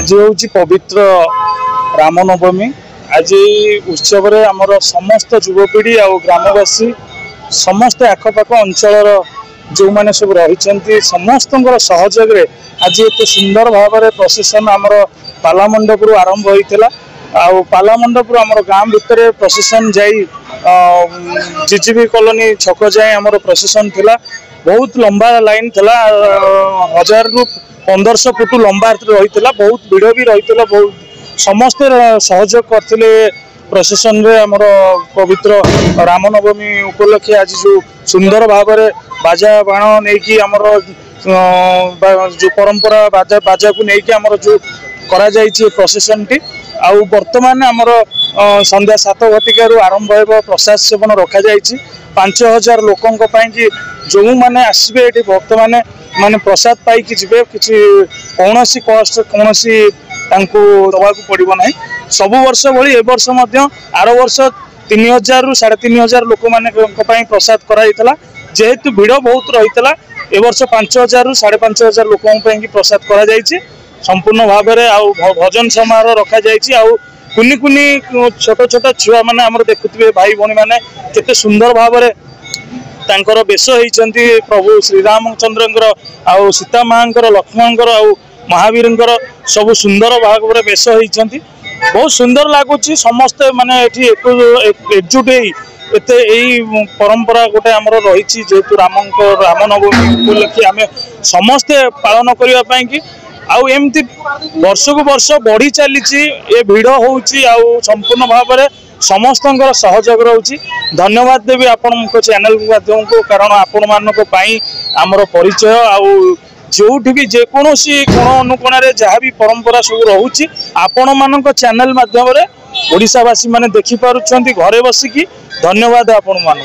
आज हूँ पवित्र रामनवमी। आज उत्सव आमर समस्त युवपीढ़ी आ ग्रामवासी समस्त आखपाख अंचल जो मैंने सब रही समस्त सहयोग आज एत सुंदर भाव में प्रोसेसन आमर पालामंडप आरंभ होता आ पालामंडप आमर गाँ भितर प्रोसेसन जाई जीजीबी कॉलोनी छक जाए आमर प्रोसेसन थिला। बहुत लंबा लाइन थिला 1000 रु 1500 फुट लंबा रही बहुत भिड़ भी रही बहुत समस्ते सहयोग करते प्रोसेसन रे आमर पवित्र रामनवमी उपलक्षे आज जो सुंदर भाव में बाजा बाण नहीं आमर जो परंपरा बाजा बाजा को लेकिन आमर जो करा जाइए प्रोसेसन टी आउ वर्तमान आमर संध्या 7 घटिकार आरंभ हो प्रसाद सेवन रखा जाइए 5000 लोकों कि जो मैंने आसबे ये भक्त मैंने माने प्रसाद पाई जी किसी कौन कस्ट कौन दवा पड़ो ना सबु वर्ष भाई ए वर्ष आर वर्ष 3000 रु 3500 लोक मैंने प्रसाद कराइला जेहेतु भिड़ बहुत रही है ए वर्ष 5000 रु 5500 लोकों प्रसाद करा संपूर्ण भाव में भजन समारोह रखा जाइए कुनी कुनी छोट छोट छुआ मैंने आम देखुए भाई भौणी मैंने केते सुंदर भाव में तांकर बेश होती प्रभु श्रीरामचंद्र आउ सीता माँ लक्ष्मण महावीर सब सुंदर भाव में बेश होती बहुत सुंदर लगुच समस्ते माने एकजुट एते यही परंपरा गोटे आमर रही जेहेतु रामनवमी उपलक्षे आम समस्ते पालन करने की आउ एमती वर्ष को वर्ष बढ़ी चली ए भिड़ हो संपूर्ण भाव में समस्त सहयोग रोचे। धन्यवाद देवी आपण चैनल माध्यम को कारण आपण मानक आमर परिचय आउ जो भी जेकोसी कोण अनुकोण जहाँ भी परंपरा सब रोचे आपण मान चैनल माध्यम ओडिशावासी माने देखि पारुछंती घरे बसिकी। धन्यवाद आपण मान।